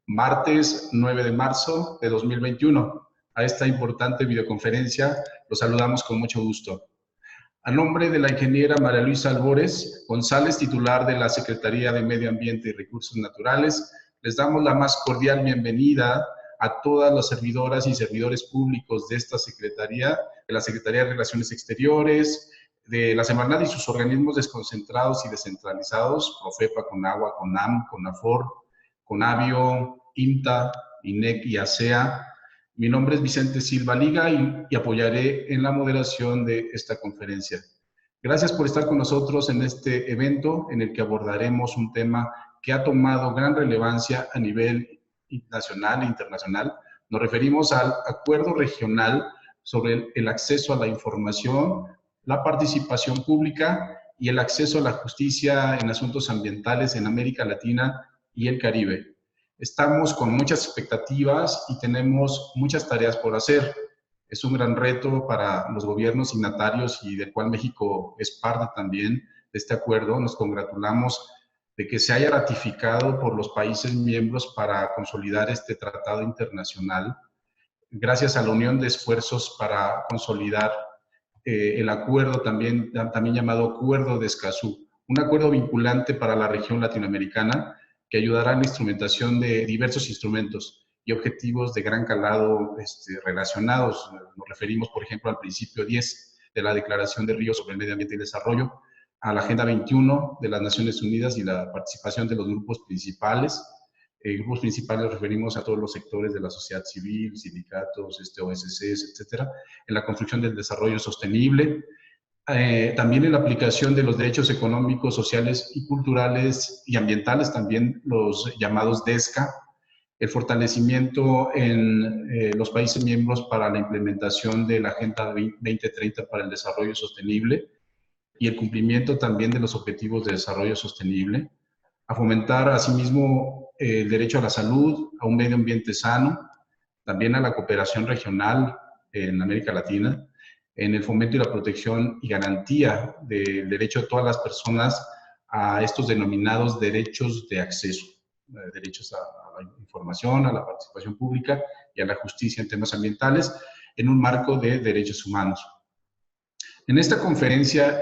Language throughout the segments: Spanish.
martes 9 de marzo de 2021. A esta importante videoconferencia los saludamos con mucho gusto. A nombre de la ingeniera María Luisa Albores González, titular de la Secretaría de Medio Ambiente y Recursos Naturales, les damos la más cordial bienvenida a todas las servidoras y servidores públicos de esta Secretaría, de la Secretaría de Relaciones Exteriores, de la Semarnat y sus organismos desconcentrados y descentralizados, Profepa, CONAGUA, CONAM, CONAFOR, CONABIO, INTA, INEC y ASEA. Mi nombre es Vicente Silva Liga y apoyaré en la moderación de esta conferencia. Gracias por estar con nosotros en este evento en el que abordaremos un tema que ha tomado gran relevancia a nivel nacional e internacional. Nos referimos al Acuerdo Regional sobre el acceso a la información, la participación pública y el acceso a la justicia en asuntos ambientales en América Latina y el Caribe. Estamos con muchas expectativas y tenemos muchas tareas por hacer. Es un gran reto para los gobiernos signatarios y del cual México es parte también de este acuerdo. Nos congratulamos de que se haya ratificado por los países miembros para consolidar este tratado internacional, gracias a la unión de esfuerzos para consolidar el acuerdo también llamado Acuerdo de Escazú, un acuerdo vinculante para la región latinoamericana que ayudará en la instrumentación de diversos instrumentos y objetivos de gran calado relacionados. Nos referimos, por ejemplo, al principio 10 de la Declaración de Río sobre el Medio Ambiente y Desarrollo, a la Agenda 21 de las Naciones Unidas y la participación de los grupos principales. Grupos principales nos referimos a todos los sectores de la sociedad civil, sindicatos, OSCs, etcétera, en la construcción del desarrollo sostenible, también en la aplicación de los derechos económicos, sociales y culturales y ambientales, también los llamados DESCA, el fortalecimiento en los países miembros para la implementación de la Agenda 2030 para el Desarrollo Sostenible y el cumplimiento también de los Objetivos de Desarrollo Sostenible, a fomentar asimismo el derecho a la salud, a un medio ambiente sano, también a la cooperación regional en América Latina, en el fomento y la protección y garantía del derecho de todas las personas a estos denominados derechos de acceso, derechos a la información, a la participación pública y a la justicia en temas ambientales, en un marco de derechos humanos. En esta conferencia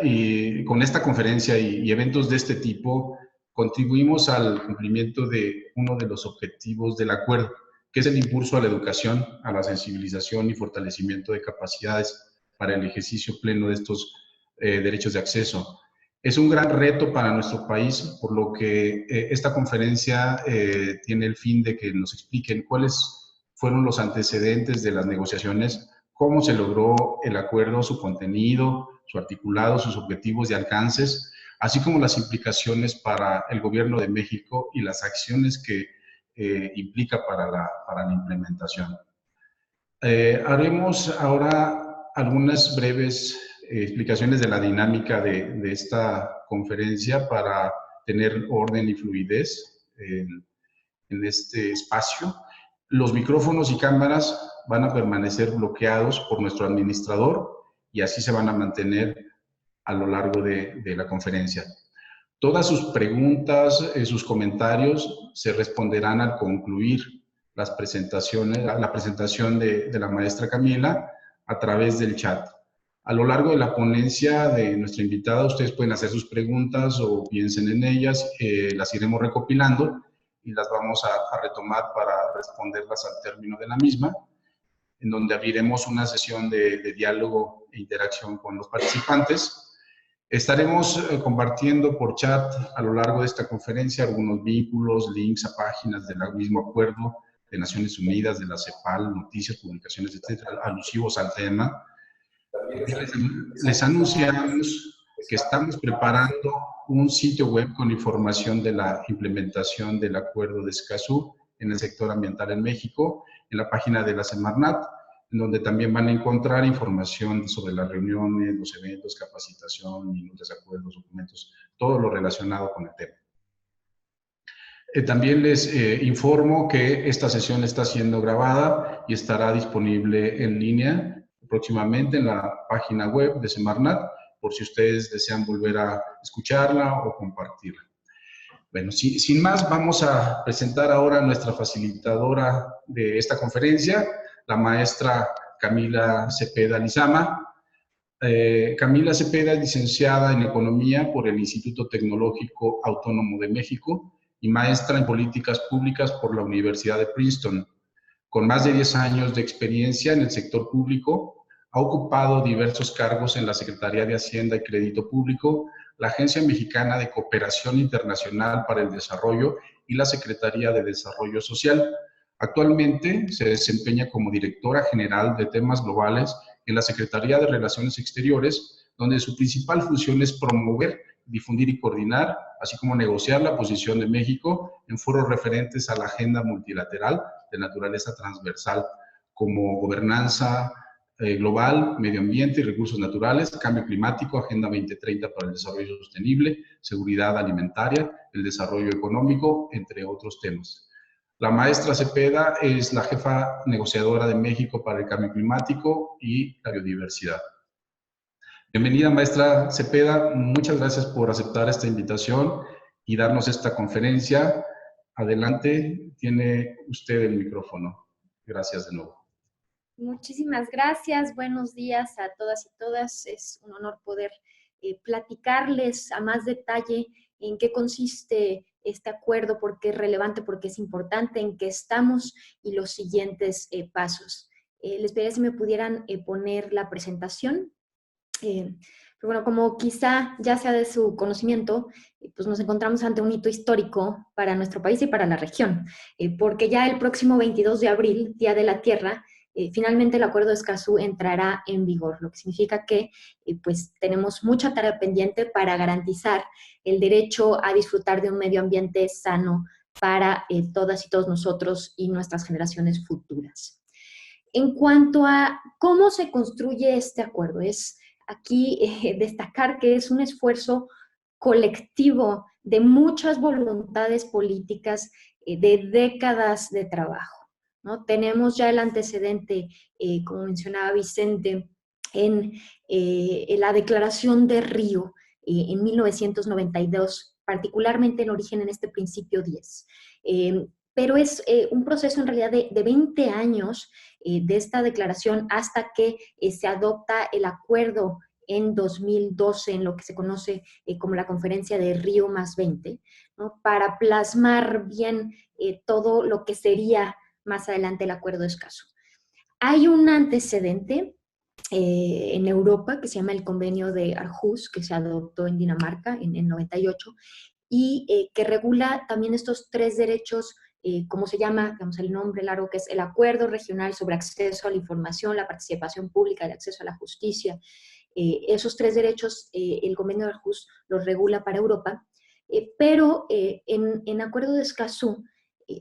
con esta conferencia y eventos de este tipo, contribuimos al cumplimiento de uno de los objetivos del acuerdo, que es el impulso a la educación, a la sensibilización y fortalecimiento de capacidades para el ejercicio pleno de estos derechos de acceso. Es un gran reto para nuestro país, por lo que esta conferencia tiene el fin de que nos expliquen cuáles fueron los antecedentes de las negociaciones, cómo se logró el acuerdo, su contenido, su articulado, sus objetivos y alcances, así como las implicaciones para el gobierno de México y las acciones que implica para la implementación. Haremos ahora algunas breves explicaciones de la dinámica de esta conferencia para tener orden y fluidez en este espacio. Los micrófonos y cámaras van a permanecer bloqueados por nuestro administrador y así se van a mantener a lo largo de la conferencia. Todas sus preguntas, sus comentarios se responderán al concluir las presentaciones, la presentación de la maestra Camila a través del chat. A lo largo de la ponencia de nuestra invitada, ustedes pueden hacer sus preguntas o piensen en ellas, las iremos recopilando y las vamos a retomar para responderlas al término de la misma, en donde abriremos una sesión de diálogo e interacción con los participantes. Estaremos compartiendo por chat a lo largo de esta conferencia algunos vínculos, links a páginas del mismo acuerdo de Naciones Unidas, de la CEPAL, noticias, publicaciones, etcétera, alusivos al tema. Les anunciamos que estamos preparando un sitio web con información de la implementación del Acuerdo de Escazú en el sector ambiental en México, en la página de la Semarnat, en donde también van a encontrar información sobre las reuniones, los eventos, capacitación, minutos de acuerdos, documentos, todo lo relacionado con el tema. También les informo que esta sesión está siendo grabada y estará disponible en línea próximamente en la página web de Semarnat, por si ustedes desean volver a escucharla o compartirla. Bueno, sin más, vamos a presentar ahora a nuestra facilitadora de esta conferencia, la maestra Camila Cepeda Lizama. Camila Cepeda es licenciada en Economía por el Instituto Tecnológico Autónomo de México y maestra en Políticas Públicas por la Universidad de Princeton. Con más de 10 años de experiencia en el sector público, ha ocupado diversos cargos en la Secretaría de Hacienda y Crédito Público, la Agencia Mexicana de Cooperación Internacional para el Desarrollo y la Secretaría de Desarrollo Social. Actualmente se desempeña como directora general de temas globales en la Secretaría de Relaciones Exteriores, donde su principal función es promover, difundir y coordinar, así como negociar la posición de México en foros referentes a la agenda multilateral de naturaleza transversal, como gobernanza global, medio ambiente y recursos naturales, cambio climático, Agenda 2030 para el desarrollo sostenible, seguridad alimentaria, el desarrollo económico, entre otros temas. La maestra Cepeda es la jefa negociadora de México para el cambio climático y la biodiversidad. Bienvenida, maestra Cepeda. Muchas gracias por aceptar esta invitación y darnos esta conferencia. Adelante, tiene usted el micrófono. Gracias de nuevo. Muchísimas gracias. Buenos días a todas y todas. Es un honor poder platicarles a más detalle en qué consiste este acuerdo, por qué es relevante, por qué es importante, en qué estamos y los siguientes pasos. Les pediría si me pudieran poner la presentación. Pero bueno, como quizá ya sea de su conocimiento, pues nos encontramos ante un hito histórico para nuestro país y para la región, porque ya el próximo 22 de abril, Día de la Tierra, finalmente el Acuerdo de Escazú entrará en vigor, lo que significa que pues tenemos mucha tarea pendiente para garantizar el derecho a disfrutar de un medio ambiente sano para todas y todos nosotros y nuestras generaciones futuras. En cuanto a cómo se construye este acuerdo, es aquí destacar que es un esfuerzo colectivo de muchas voluntades políticas, de décadas de trabajo, ¿no? Tenemos ya el antecedente, como mencionaba Vicente, en la Declaración de Río en 1992, particularmente en origen en este principio 10. Pero es un proceso en realidad de 20 años de esta declaración hasta que se adopta el acuerdo en 2012 en lo que se conoce como la Conferencia de Río +20, ¿no? Para plasmar bien todo lo que sería más adelante el Acuerdo de Escazú. Hay un antecedente en Europa que se llama el Convenio de Aarhus, que se adoptó en Dinamarca en el 98, y que regula también estos tres derechos, como se llama, digamos, el nombre largo, que es el Acuerdo Regional sobre Acceso a la Información, la Participación Pública y el Acceso a la Justicia. Esos tres derechos, el Convenio de Aarhus los regula para Europa, pero en Acuerdo de Escazú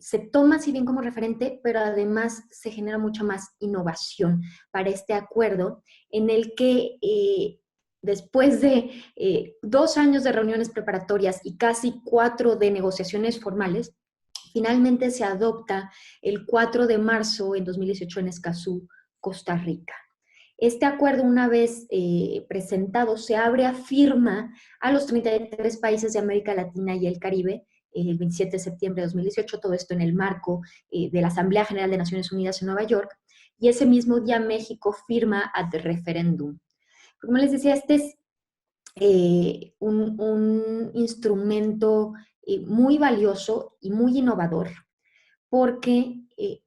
se toma si bien como referente, pero además se genera mucha más innovación para este acuerdo, en el que después de 2 años de reuniones preparatorias y casi 4 de negociaciones formales, finalmente se adopta el 4 de marzo en 2018 en Escazú, Costa Rica. Este acuerdo, una vez presentado, se abre a firma a los 33 países de América Latina y el Caribe el 27 de septiembre de 2018, todo esto en el marco de la Asamblea General de Naciones Unidas en Nueva York, y ese mismo día México firma ad referendum. Como les decía, este es un instrumento muy valioso y muy innovador, porque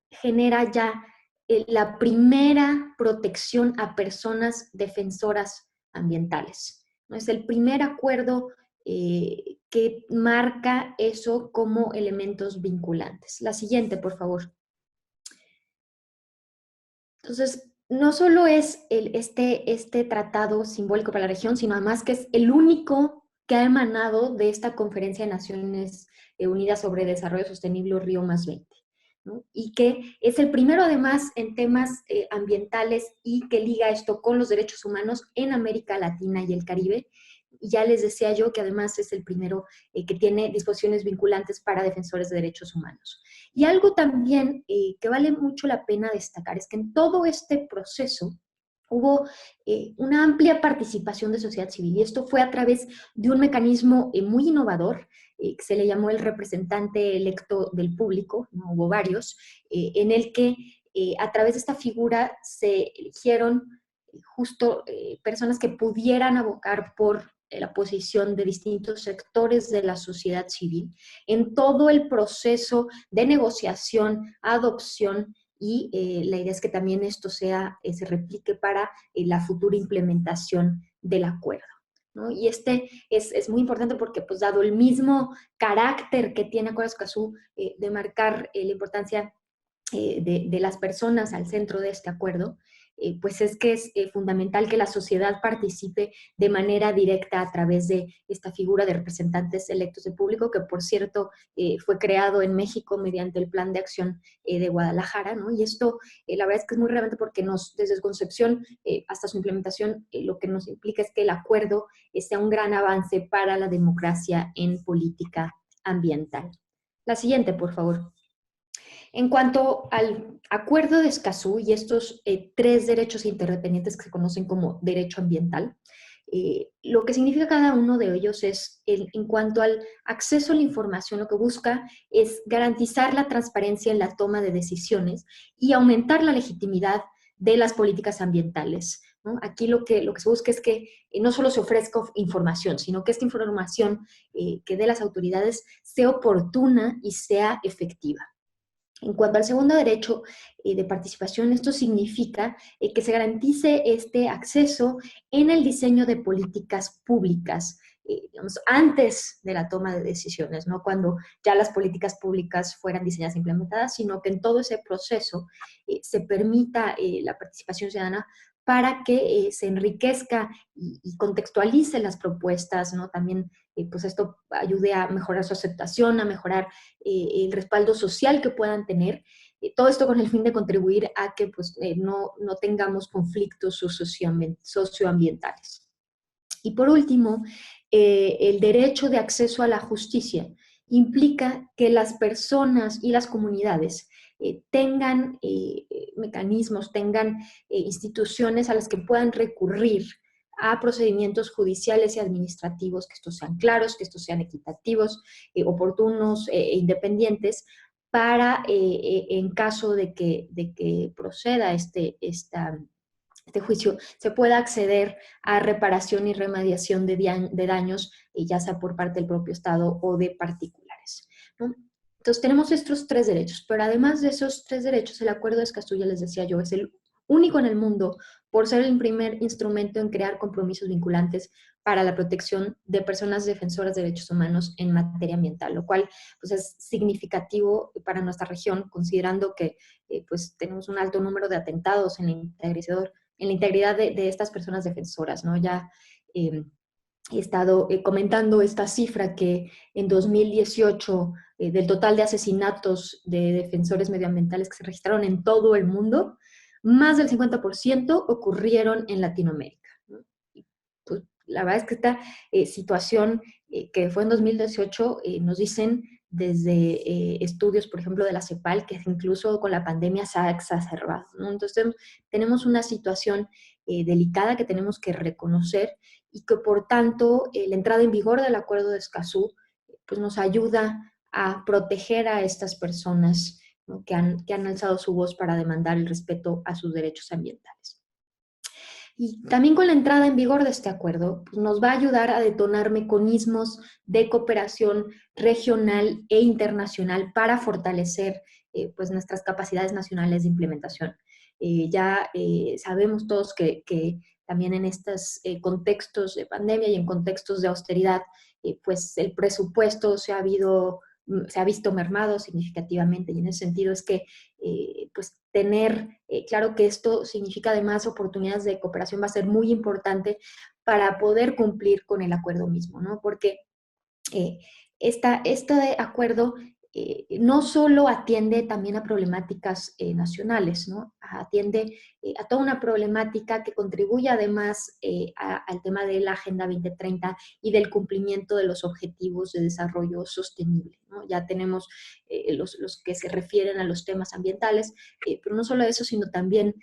genera ya la primera protección a personas defensoras ambientales, ¿no? Es el primer acuerdo que marca eso como elementos vinculantes. La siguiente, por favor. Entonces, no solo es este tratado simbólico para la región, sino además que es el único que ha emanado de esta Conferencia de Naciones Unidas sobre Desarrollo Sostenible Río +20, ¿no? Y que es el primero además en temas ambientales y que liga esto con los derechos humanos en América Latina y el Caribe. Y ya les decía yo que además es el primero que tiene disposiciones vinculantes para defensores de derechos humanos. Y algo también que vale mucho la pena destacar es que en todo este proceso hubo una amplia participación de sociedad civil y esto fue a través de un mecanismo muy innovador que se le llamó el representante electo del público, ¿no? Hubo varios, en el que a través de esta figura se eligieron justo personas que pudieran abocar por la posición de distintos sectores de la sociedad civil en todo el proceso de negociación, adopción y la idea es que también esto se replique para la futura implementación del acuerdo, ¿no? Y este es muy importante porque, pues, dado el mismo carácter que tiene Acuerdo de Escazú de marcar la importancia de las personas al centro de este acuerdo, pues es que es fundamental que la sociedad participe de manera directa a través de esta figura de representantes electos del público, que por cierto fue creado en México mediante el Plan de Acción de Guadalajara, ¿no? Y esto la verdad es que es muy relevante porque desde su concepción hasta su implementación, lo que nos implica es que el acuerdo sea un gran avance para la democracia en política ambiental. La siguiente, por favor. En cuanto al Acuerdo de Escazú y estos tres derechos interdependientes que se conocen como derecho ambiental, lo que significa cada uno de ellos es, en cuanto al acceso a la información, lo que busca es garantizar la transparencia en la toma de decisiones y aumentar la legitimidad de las políticas ambientales, ¿no? Aquí lo que se busca es que no solo se ofrezca información, sino que esta información que dé las autoridades sea oportuna y sea efectiva. En cuanto al segundo derecho de participación, esto significa que se garantice este acceso en el diseño de políticas públicas, digamos, antes de la toma de decisiones, no cuando ya las políticas públicas fueran diseñadas e implementadas, sino que en todo ese proceso se permita la participación ciudadana para que se enriquezca y contextualice las propuestas, ¿no? También, pues esto ayude a mejorar su aceptación, a mejorar el respaldo social que puedan tener. Todo esto con el fin de contribuir a que pues, no tengamos conflictos socioambientales. Y por último, el derecho de acceso a la justicia implica que las personas y las comunidades tengan mecanismos, tengan instituciones a las que puedan recurrir a procedimientos judiciales y administrativos, que estos sean claros, que estos sean equitativos, oportunos e independientes, para, en caso de que proceda este juicio, se pueda acceder a reparación y remediación de daños, ya sea por parte del propio Estado o de particulares, ¿no? Entonces tenemos estos tres derechos, pero además de esos tres derechos, el Acuerdo de Escazú, ya les decía yo, es el único en el mundo por ser el primer instrumento en crear compromisos vinculantes para la protección de personas defensoras de derechos humanos en materia ambiental, lo cual pues, es significativo para nuestra región, considerando que pues, tenemos un alto número de atentados en la integridad de estas personas defensoras, ¿no? Ya he estado comentando esta cifra que en 2018 del total de asesinatos de defensores medioambientales que se registraron en todo el mundo, más del 50% ocurrieron en Latinoamérica, ¿no? Y, pues, la verdad es que esta situación que fue en 2018 nos dicen desde estudios, por ejemplo, de la CEPAL, que incluso con la pandemia se ha exacerbado, ¿no? Entonces tenemos una situación delicada que tenemos que reconocer y que por tanto la entrada en vigor del Acuerdo de Escazú pues nos ayuda a proteger a estas personas, ¿no? Que han alzado su voz para demandar el respeto a sus derechos ambientales. Y también con la entrada en vigor de este acuerdo, pues nos va a ayudar a detonar mecanismos de cooperación regional e internacional para fortalecer pues nuestras capacidades nacionales de implementación. Ya sabemos todos que también en estos contextos de pandemia y en contextos de austeridad, pues el presupuesto se ha visto mermado significativamente y en ese sentido es que pues tener claro que esto significa además oportunidades de cooperación va a ser muy importante para poder cumplir con el acuerdo mismo, ¿no? Porque este acuerdo no solo atiende también a problemáticas nacionales, ¿no? Atiende a toda una problemática que contribuye además al tema de la Agenda 2030 y del cumplimiento de los objetivos de desarrollo sostenible, ¿no? Ya tenemos los que se refieren a los temas ambientales, pero no solo eso, sino también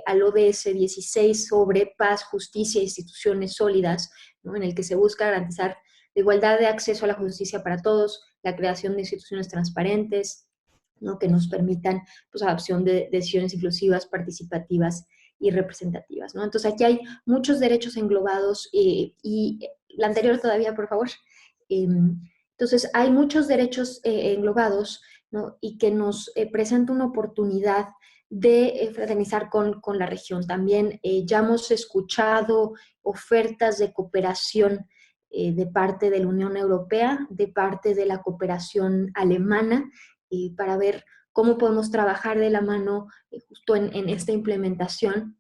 al ODS 16 sobre paz, justicia e instituciones sólidas, ¿no? En el que se busca garantizar la igualdad de acceso a la justicia para todos, la creación de instituciones transparentes, ¿no? Que nos permitan pues, adopción de decisiones inclusivas, participativas y representativas, ¿no? Entonces aquí hay muchos derechos englobados y la anterior todavía, por favor. Entonces hay muchos derechos englobados, ¿no? Y que nos presenta una oportunidad de fraternizar con la región. También ya hemos escuchado ofertas de cooperación de parte de la Unión Europea, de parte de la cooperación alemana, para ver cómo podemos trabajar de la mano justo en esta implementación,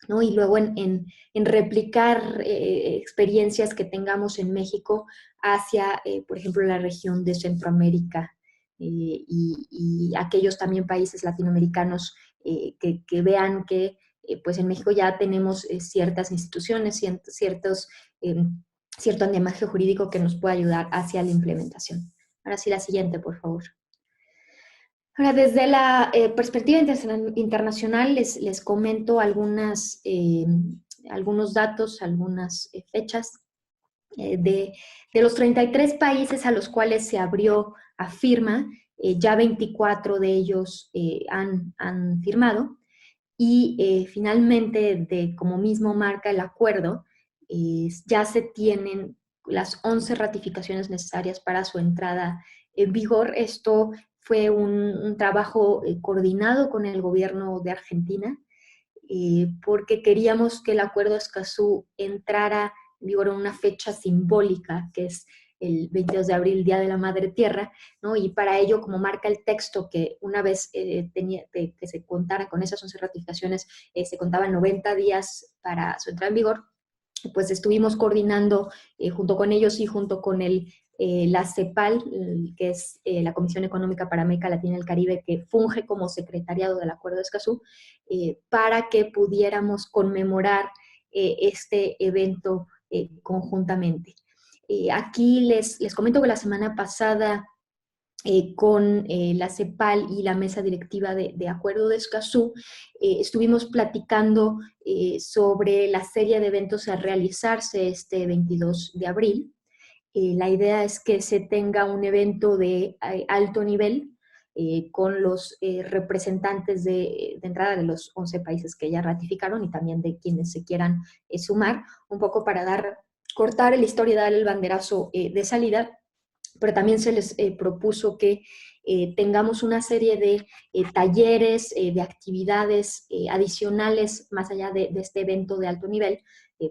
¿no? Y luego en replicar experiencias que tengamos en México hacia, por ejemplo, la región de Centroamérica y aquellos también países latinoamericanos que vean que pues en México ya tenemos ciertas instituciones, cierto andamiaje jurídico que nos pueda ayudar hacia la implementación. Ahora sí, la siguiente, por favor. Ahora, desde la perspectiva internacional, les comento algunos datos, algunas fechas de los 33 países a los cuales se abrió a firma, ya 24 de ellos han firmado y finalmente, como mismo marca el acuerdo, ya se tienen las 11 ratificaciones necesarias para su entrada en vigor. Esto fue un trabajo coordinado con el gobierno de Argentina, porque queríamos que el acuerdo de Escazú entrara en vigor en una fecha simbólica, que es el 22 de abril, Día de la Madre Tierra, ¿no? Y para ello, como marca el texto, que una vez que se contara con esas 11 ratificaciones, se contaban 90 días para su entrada en vigor, pues estuvimos coordinando junto con ellos y junto con la CEPAL, que es la Comisión Económica para América Latina y el Caribe, que funge como secretariado del Acuerdo de Escazú, para que pudiéramos conmemorar este evento conjuntamente. Aquí les comento que la semana pasada con la CEPAL y la mesa directiva de Acuerdo de Escazú, estuvimos platicando sobre la serie de eventos a realizarse este 22 de abril. La idea es que se tenga un evento de alto nivel con los representantes de entrada de los 11 países que ya ratificaron y también de quienes se quieran sumar, un poco para cortar el historia y dar el banderazo de salida, pero también se les propuso que tengamos una serie de talleres, de actividades adicionales más allá de este evento de alto nivel,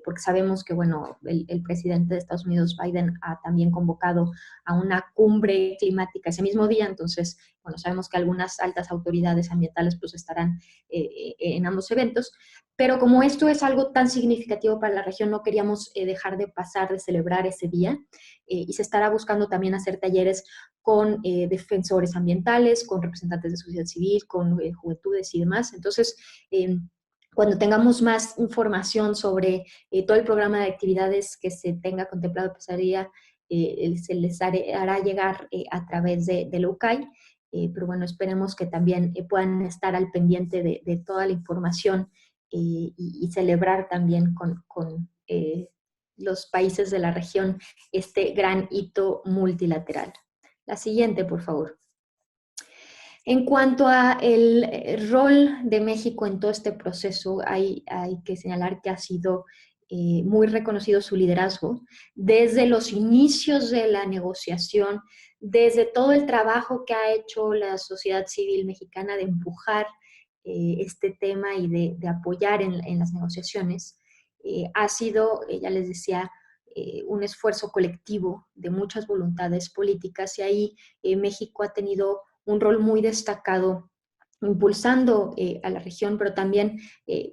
porque sabemos que, bueno, el presidente de Estados Unidos, Biden, ha también convocado a una cumbre climática ese mismo día, entonces, bueno, sabemos que algunas altas autoridades ambientales pues estarán en ambos eventos, pero como esto es algo tan significativo para la región, no queríamos dejar de pasar, de celebrar ese día, y se estará buscando también hacer talleres con defensores ambientales, con representantes de sociedad civil, con juventudes y demás. Entonces, cuando tengamos más información sobre todo el programa de actividades que se tenga contemplado, empezaría, se les hará llegar a través de la UCAI, pero bueno, esperemos que también puedan estar al pendiente de toda la información y celebrar también con los países de la región este gran hito multilateral. La siguiente, por favor. En cuanto a el rol de México en todo este proceso, hay que señalar que ha sido muy reconocido su liderazgo desde los inicios de la negociación, desde todo el trabajo que ha hecho la sociedad civil mexicana de empujar este tema y de apoyar en las negociaciones. Ha sido, ya les decía, un esfuerzo colectivo de muchas voluntades políticas y ahí México ha tenido un rol muy destacado impulsando a la región, pero también,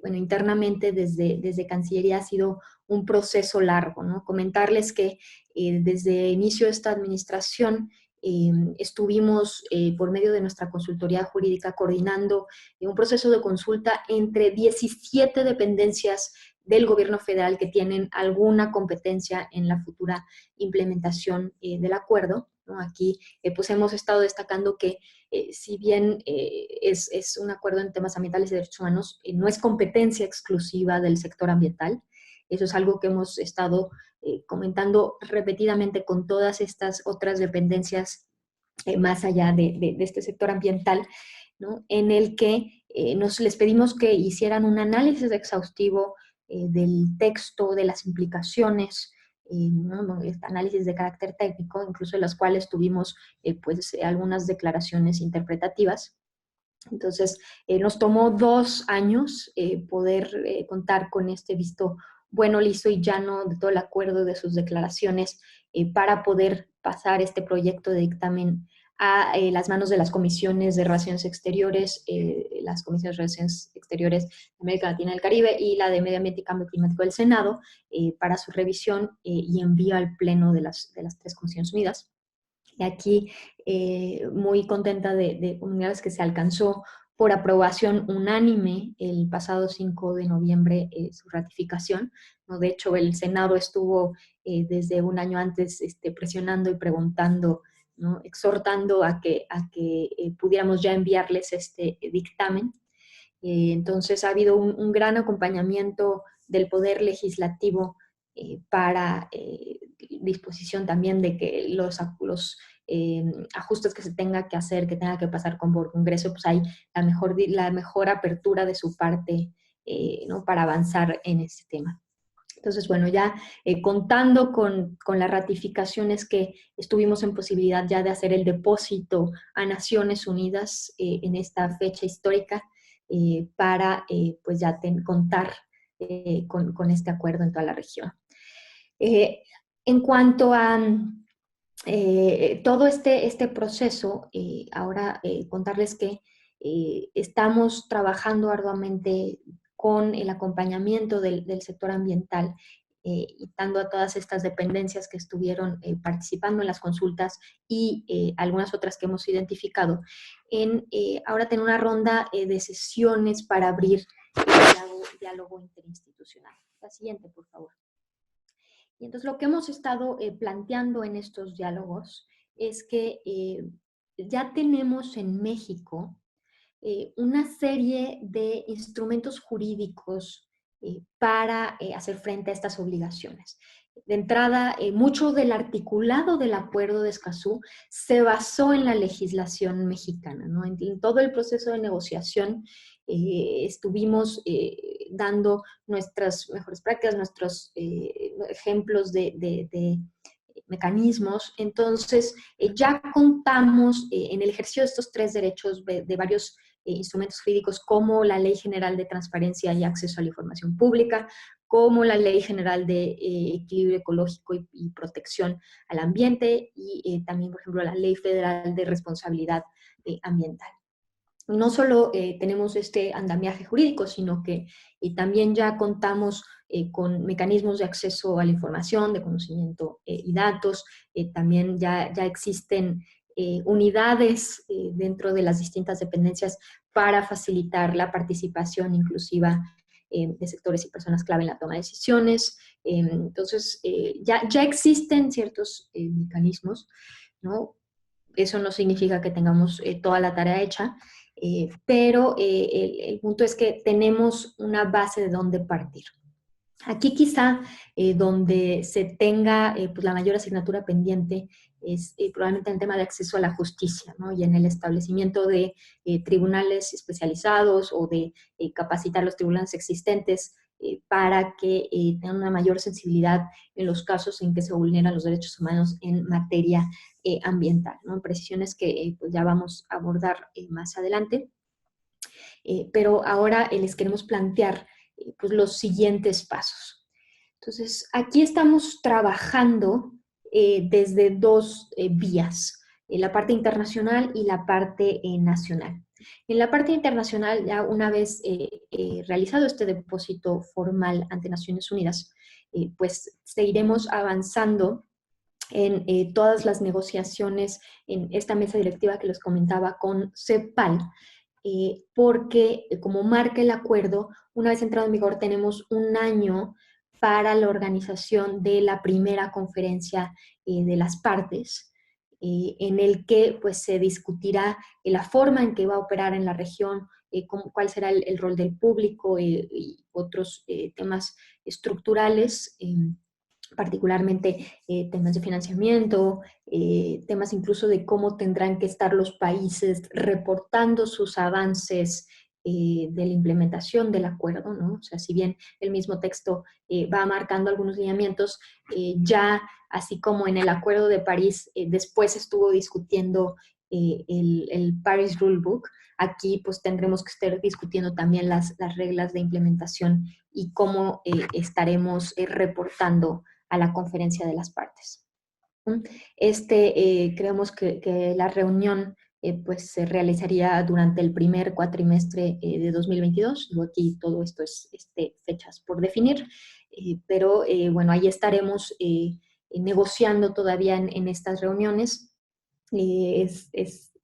bueno, internamente desde Cancillería ha sido un proceso largo, ¿no? Comentarles que desde inicio de esta administración estuvimos por medio de nuestra consultoría jurídica coordinando un proceso de consulta entre 17 dependencias del gobierno federal que tienen alguna competencia en la futura implementación del acuerdo, ¿no? Aquí pues hemos estado destacando que si bien es un acuerdo en temas ambientales y derechos humanos, no es competencia exclusiva del sector ambiental. Eso es algo que hemos estado comentando repetidamente con todas estas otras dependencias más allá de este sector ambiental, ¿no? En el que les pedimos que hicieran un análisis exhaustivo del texto, de las implicaciones, ¿no? Análisis de carácter técnico, incluso en las cuales tuvimos pues algunas declaraciones interpretativas. Entonces, nos tomó 2 años poder contar con este visto bueno, listo y llano de todo el acuerdo de sus declaraciones para poder pasar este proyecto de dictamen a las manos de las comisiones de Relaciones Exteriores, las comisiones de Relaciones Exteriores de América Latina y el Caribe y la de Medio Ambiente y Cambio Climático del Senado para su revisión y envío al Pleno de las 3 Comisiones Unidas. Y aquí muy contenta de comunicarles que se alcanzó por aprobación unánime el pasado 5 de noviembre su ratificación, ¿no? De hecho, el Senado estuvo desde un año antes presionando y preguntando, ¿no? Exhortando a que pudiéramos ya enviarles este dictamen. Entonces ha habido un gran acompañamiento del Poder Legislativo para disposición también de que los ajustes que se tenga que hacer, que tenga que pasar por Congreso, pues hay la mejor apertura de su parte, ¿no? Para avanzar en este tema. Entonces, bueno, ya contando con las ratificaciones que estuvimos en posibilidad ya de hacer el depósito a Naciones Unidas en esta fecha histórica para pues ya contar con este acuerdo en toda la región. En cuanto a todo este proceso, ahora contarles que estamos trabajando arduamente con el acompañamiento del sector ambiental y dando a todas estas dependencias que estuvieron participando en las consultas y algunas otras que hemos identificado, en ahora tener una ronda de sesiones para abrir el diálogo interinstitucional. La siguiente, por favor. Y entonces lo que hemos estado planteando en estos diálogos es que ya tenemos en México una serie de instrumentos jurídicos para hacer frente a estas obligaciones. De entrada, mucho del articulado del Acuerdo de Escazú se basó en la legislación mexicana, ¿no? En todo el proceso de negociación estuvimos dando nuestras mejores prácticas, nuestros ejemplos de mecanismos. Entonces, ya contamos en el ejercicio de estos 3 derechos de varios instrumentos jurídicos como la Ley General de Transparencia y Acceso a la Información Pública, como la Ley General de Equilibrio Ecológico y Protección al Ambiente y también, por ejemplo, la Ley Federal de Responsabilidad Ambiental. No solo tenemos este andamiaje jurídico, sino que también ya contamos con mecanismos de acceso a la información, de conocimiento y datos. También ya existen unidades dentro de las distintas dependencias para facilitar la participación inclusiva de sectores y personas clave en la toma de decisiones. Entonces, ya existen ciertos mecanismos, ¿no? Eso no significa que tengamos toda la tarea hecha, pero el punto es que tenemos una base de dónde partir. Aquí quizá donde se tenga pues la mayor asignatura pendiente es probablemente en el tema de acceso a la justicia, ¿no? Y en el establecimiento de tribunales especializados o de capacitar los tribunales existentes para que tengan una mayor sensibilidad en los casos en que se vulneran los derechos humanos en materia ambiental, ¿no? Precisiones que pues ya vamos a abordar más adelante. Pero ahora les queremos plantear pues los siguientes pasos. Entonces, aquí estamos trabajando desde 2 vías, la parte internacional y la parte nacional. En la parte internacional, ya una vez realizado este depósito formal ante Naciones Unidas, pues seguiremos avanzando en todas las negociaciones en esta mesa directiva que les comentaba con CEPAL, porque como marca el acuerdo, una vez entrado en vigor tenemos un año para la organización de la primera conferencia de las partes, en el que pues, se discutirá la forma en que va a operar en la región, cuál será el rol del público y otros temas estructurales, particularmente temas de financiamiento, temas incluso de cómo tendrán que estar los países reportando sus avances de la implementación del acuerdo, ¿no? O sea, si bien el mismo texto va marcando algunos lineamientos, ya así como en el Acuerdo de París, después estuvo discutiendo el Paris Rulebook, aquí pues tendremos que estar discutiendo también las reglas de implementación y cómo estaremos reportando a la conferencia de las partes. Creemos que la reunión pues se realizaría durante el primer cuatrimestre de 2022. Digo, aquí todo esto es fechas por definir, pero bueno, ahí estaremos negociando todavía en estas reuniones. Es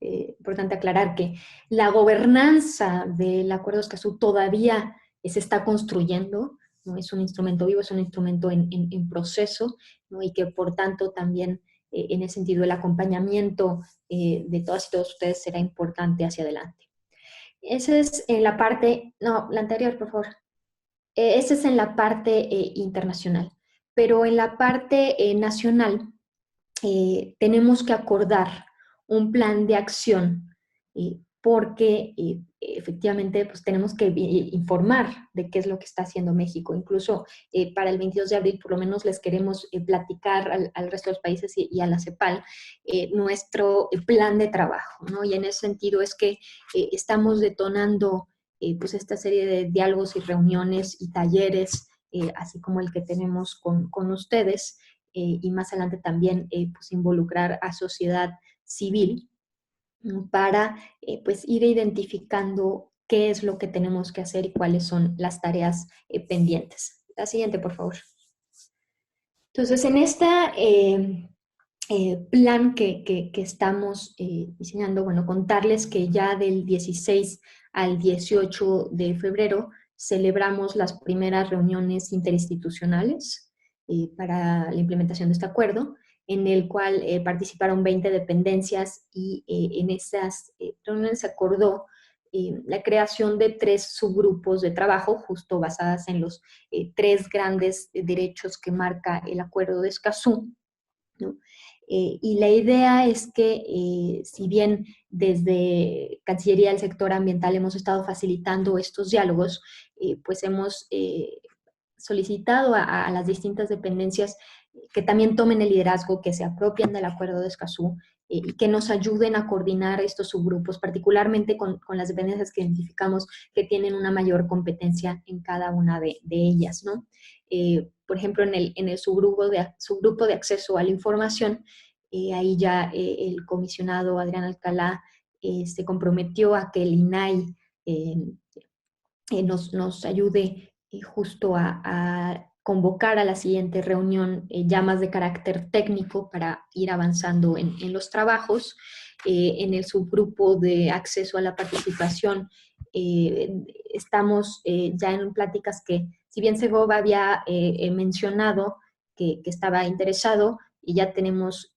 importante aclarar que la gobernanza del Acuerdo de Escazú todavía se está construyendo, ¿no? Es un instrumento vivo, es un instrumento en proceso, ¿no? Y que por tanto también en ese sentido el acompañamiento de todas y todos ustedes será importante hacia adelante. Esa es en la parte, no, la anterior, por favor. Esa es en la parte internacional, pero en la parte nacional tenemos que acordar un plan de acción porque efectivamente pues, tenemos que informar de qué es lo que está haciendo México. Incluso para el 22 de abril por lo menos les queremos platicar al resto de los países y a la CEPAL nuestro plan de trabajo, ¿no? Y en ese sentido es que estamos detonando pues esta serie de diálogos y reuniones y talleres, así como el que tenemos con ustedes, y más adelante también pues involucrar a sociedad civil para pues ir identificando qué es lo que tenemos que hacer y cuáles son las tareas pendientes. La siguiente, por favor. Entonces, en esta plan que estamos diseñando, bueno, contarles que ya del 16 al 18 de febrero celebramos las primeras reuniones interinstitucionales para la implementación de este acuerdo, en el cual participaron 20 dependencias y en esas reuniones se acordó la creación de 3 subgrupos de trabajo, justo basadas en los 3 grandes derechos que marca el Acuerdo de Escazú, ¿no? Y la idea es que, si bien desde Cancillería del Sector Ambiental hemos estado facilitando estos diálogos, pues hemos solicitado a las distintas dependencias que también tomen el liderazgo, que se apropien del Acuerdo de Escazú y que nos ayuden a coordinar estos subgrupos, particularmente con las dependencias que identificamos que tienen una mayor competencia en cada una de ellas, ¿no? Por ejemplo, en el subgrupo de acceso a la información, ahí ya el comisionado Adrián Alcalá se comprometió a que el INAI nos ayude justo a convocar a la siguiente reunión ya más de carácter técnico para ir avanzando en los trabajos. En el subgrupo de acceso a la participación estamos ya en pláticas que, si bien Segov había mencionado que estaba interesado, y ya tenemos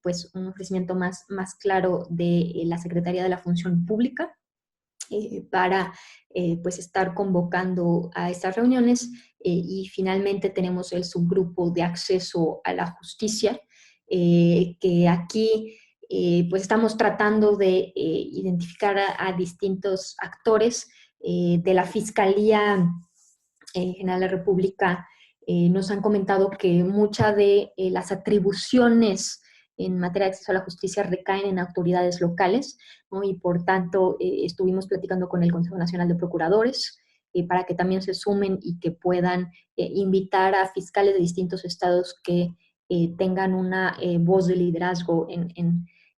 pues un ofrecimiento más claro de la Secretaría de la Función Pública, para pues estar convocando a estas reuniones, y finalmente tenemos el subgrupo de acceso a la justicia, que aquí pues estamos tratando de identificar a distintos actores de la Fiscalía General de la República. Nos han comentado que muchas de las atribuciones en materia de acceso a la justicia recaen en autoridades locales, ¿no? Y por tanto estuvimos platicando con el Consejo Nacional de Procuradores para que también se sumen y que puedan invitar a fiscales de distintos estados que tengan una voz de liderazgo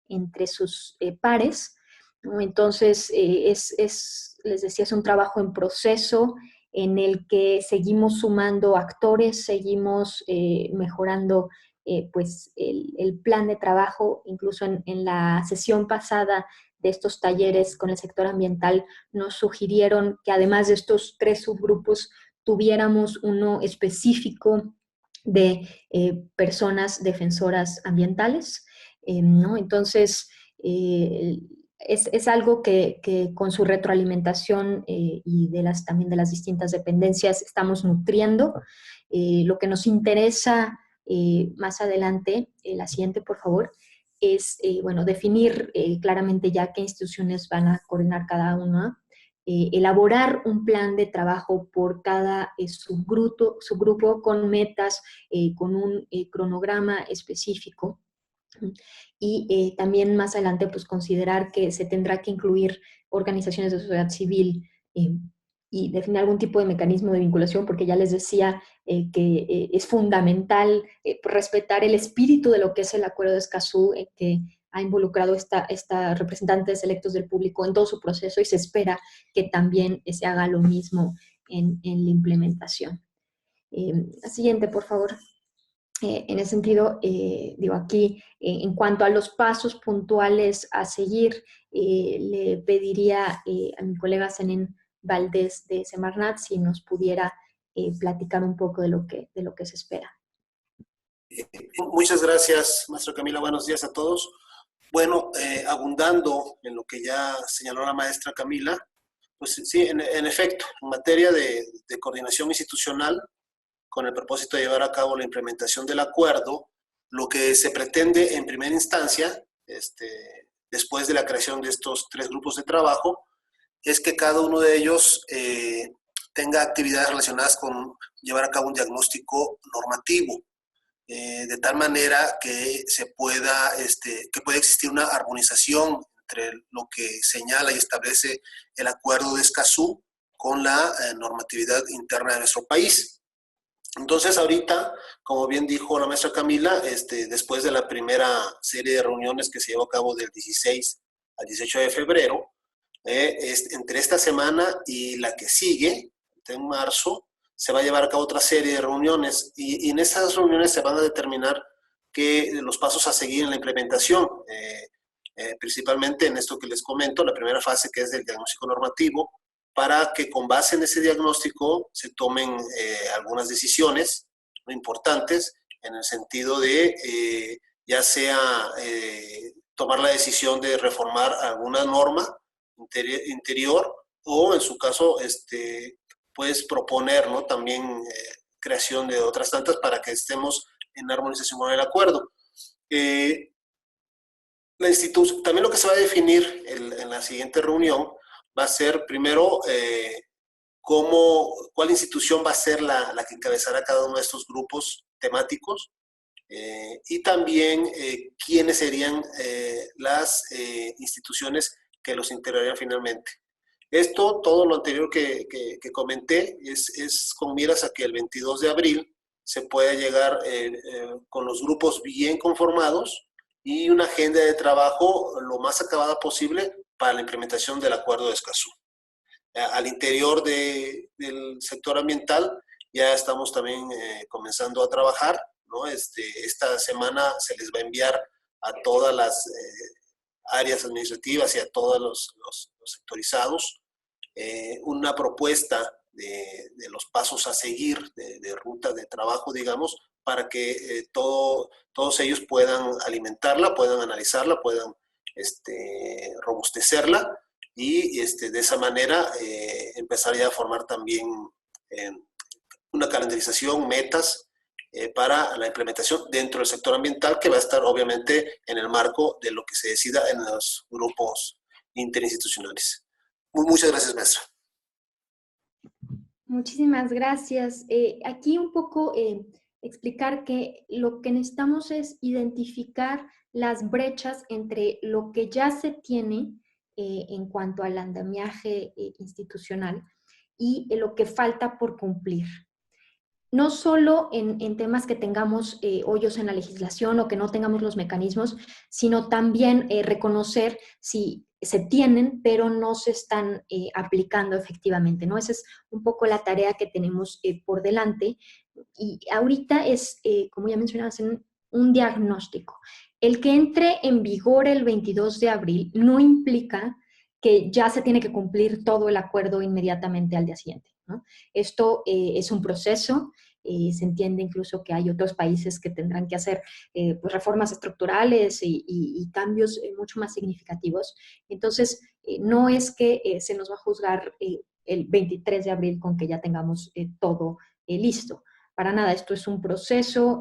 entre sus pares, ¿no? Entonces, les decía, es un trabajo en proceso en el que seguimos sumando actores, seguimos mejorando pues el plan de trabajo. Incluso en la sesión pasada de estos talleres con el sector ambiental nos sugirieron que además de estos 3 subgrupos tuviéramos uno específico de personas defensoras ambientales, ¿no? Entonces, es algo que con su retroalimentación y también de las distintas dependencias estamos nutriendo. Lo que nos interesa más adelante, la siguiente, por favor, es, bueno, definir claramente ya qué instituciones van a coordinar cada una, elaborar un plan de trabajo por cada subgrupo con metas, con un cronograma específico. Y también más adelante, pues considerar que se tendrá que incluir organizaciones de sociedad civil y definir algún tipo de mecanismo de vinculación, porque ya les decía que es fundamental respetar el espíritu de lo que es el Acuerdo de Escazú, que ha involucrado esta representantes electos del público en todo su proceso, y se espera que también se haga lo mismo en la implementación. La siguiente, por favor. En ese sentido, digo aquí, en cuanto a los pasos puntuales a seguir, le pediría a mi colega Zenén Valdés de Semarnat si nos pudiera platicar un poco de lo que se espera. Muchas gracias, maestra Camila. Buenos días a todos. Bueno, abundando en lo que ya señaló la maestra Camila, pues sí, en efecto, en materia de coordinación institucional, con el propósito de llevar a cabo la implementación del acuerdo, lo que se pretende en primera instancia, después de la creación de estos 3 grupos de trabajo, es que cada uno de ellos tenga actividades relacionadas con llevar a cabo un diagnóstico normativo, de tal manera que pueda existir una armonización entre lo que señala y establece el Acuerdo de Escazú con la normatividad interna de nuestro país. Entonces, ahorita, como bien dijo la maestra Camila, después de la primera serie de reuniones que se llevó a cabo del 16 al 18 de febrero, entre esta semana y la que sigue, en marzo, se va a llevar a cabo otra serie de reuniones y en esas reuniones se van a determinar los pasos a seguir en la implementación, principalmente en esto que les comento, la primera fase, que es el diagnóstico normativo, para que con base en ese diagnóstico se tomen algunas decisiones muy importantes en el sentido de ya sea tomar la decisión de reformar alguna norma interior o en su caso pues proponer, ¿no?, también creación de otras tantas para que estemos en armonización con el acuerdo. También lo que se va a definir en la siguiente reunión va a ser primero cuál institución va a ser la que encabezará cada uno de estos grupos temáticos y también quiénes serían las instituciones que los integrarían finalmente. Todo lo anterior que comenté es con miras a que el 22 de abril se pueda llegar con los grupos bien conformados y una agenda de trabajo lo más acabada posible para la implementación del Acuerdo de Escazú. Al interior del sector ambiental ya estamos también comenzando a trabajar, ¿no? Esta semana se les va a enviar a todas las áreas administrativas y a todos los sectorizados una propuesta de los pasos a seguir, de ruta de trabajo, digamos, para que todos ellos puedan alimentarla, puedan analizarla, puedan robustecerla y de esa manera empezar ya a formar también una calendarización, metas para la implementación dentro del sector ambiental, que va a estar obviamente en el marco de lo que se decida en los grupos interinstitucionales. Muchas gracias, maestra. Muchísimas gracias. Aquí un poco explicar que lo que necesitamos es identificar las brechas entre lo que ya se tiene en cuanto al andamiaje institucional y lo que falta por cumplir. No solo en temas que tengamos hoyos en la legislación o que no tengamos los mecanismos, sino también reconocer si se tienen, pero no se están aplicando efectivamente, ¿no? Esa es un poco la tarea que tenemos por delante. Y ahorita es, como ya mencionabas, un diagnóstico. El que entre en vigor el 22 de abril no implica que ya se tiene que cumplir todo el acuerdo inmediatamente al día siguiente, ¿no? Esto es un proceso. Se entiende incluso que hay otros países que tendrán que hacer pues reformas estructurales y cambios mucho más significativos. Entonces, no es que se nos va a juzgar el 23 de abril con que ya tengamos todo listo. Para nada, esto es un proceso,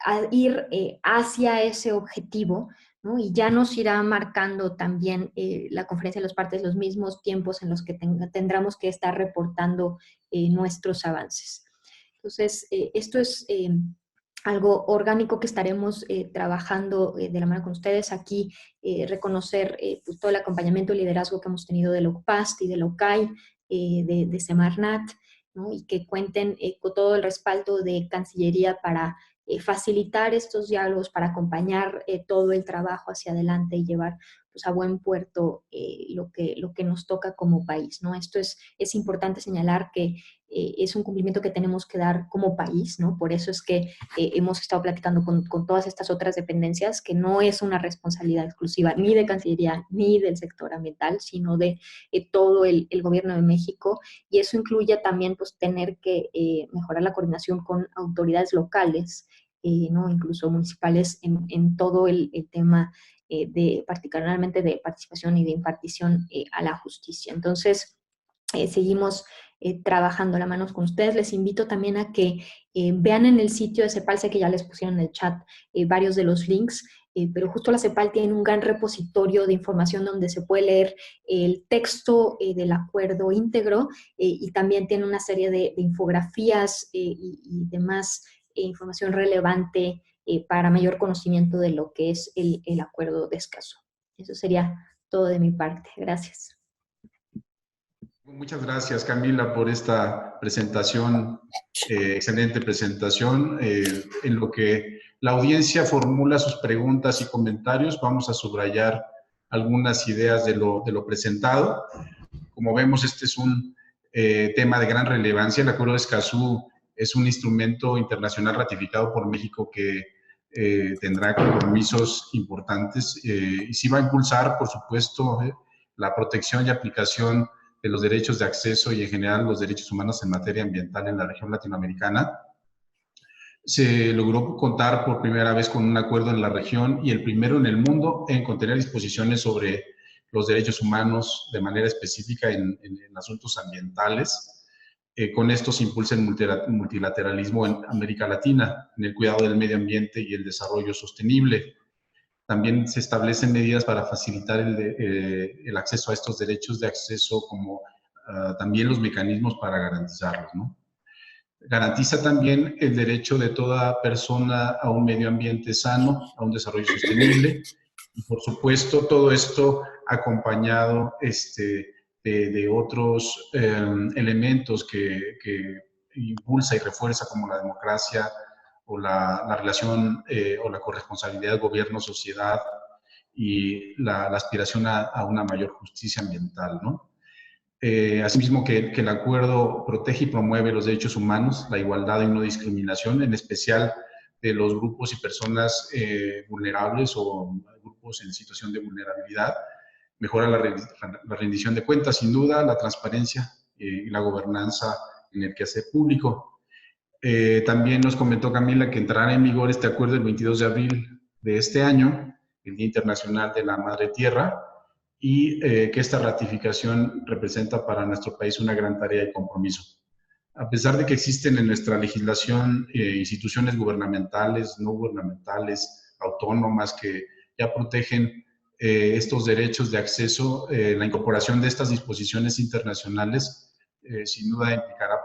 a ir hacia ese objetivo, ¿no? Y ya nos irá marcando también la conferencia de las partes los mismos tiempos en los que tendremos que estar reportando nuestros avances. Entonces, esto es algo orgánico que estaremos trabajando de la mano con ustedes. Aquí reconocer pues, todo el acompañamiento y liderazgo que hemos tenido de la UCPAST y de la UCAI, de Semarnat, ¿no? Y que cuenten con todo el respaldo de Cancillería para facilitar estos diálogos, para acompañar todo el trabajo hacia adelante y llevar pues, a buen puerto lo que nos toca como país, ¿no? Esto es importante señalar que es un cumplimiento que tenemos que dar como país, ¿no? Por eso es que hemos estado platicando con todas estas otras dependencias, que no es una responsabilidad exclusiva ni de Cancillería ni del sector ambiental, sino de todo el gobierno de México, y eso incluye también pues, tener que mejorar la coordinación con autoridades locales, ¿no? Incluso municipales en todo el tema particularmente de participación y de impartición a la justicia. Entonces, seguimos trabajando la mano con ustedes. Les invito también a que vean en el sitio de CEPAL, sé que ya les pusieron en el chat varios de los links, pero justo la CEPAL tiene un gran repositorio de información donde se puede leer el texto del acuerdo íntegro y también tiene una serie de infografías y demás información relevante para mayor conocimiento de lo que es el acuerdo de Escazú. Eso sería todo de mi parte. Gracias. Muchas gracias, Camila, por esta presentación, excelente presentación. En lo que la audiencia formula sus preguntas y comentarios, vamos a subrayar algunas ideas de lo presentado. Como vemos, este es un tema de gran relevancia. El Acuerdo de Escazú es un instrumento internacional ratificado por México que tendrá compromisos importantes y sí va a impulsar, por supuesto, la protección y aplicación de los derechos de acceso y en general los derechos humanos en materia ambiental en la región latinoamericana. Se logró contar por primera vez con un acuerdo en la región y el primero en el mundo en contener disposiciones sobre los derechos humanos de manera específica en asuntos ambientales. Con esto se impulsa el multilateralismo en América Latina, en el cuidado del medio ambiente y el desarrollo sostenible. También se establecen medidas para facilitar el acceso a estos derechos de acceso, como también los mecanismos para garantizarlos, ¿no? Garantiza también el derecho de toda persona a un medio ambiente sano, a un desarrollo sostenible, y por supuesto todo esto acompañado de otros elementos que impulsa y refuerza, como la democracia, o la relación o la corresponsabilidad gobierno-sociedad y la aspiración a una mayor justicia ambiental, ¿no? Asimismo, que el acuerdo protege y promueve los derechos humanos, la igualdad y no discriminación, en especial de los grupos y personas vulnerables o grupos en situación de vulnerabilidad. Mejora la rendición de cuentas, sin duda, la transparencia y la gobernanza en el quehacer público. También nos comentó Camila que entrará en vigor este acuerdo el 22 de abril de este año, el Día Internacional de la Madre Tierra, y que esta ratificación representa para nuestro país una gran tarea y compromiso. A pesar de que existen en nuestra legislación instituciones gubernamentales, no gubernamentales, autónomas, que ya protegen estos derechos de acceso, la incorporación de estas disposiciones internacionales sin duda implicará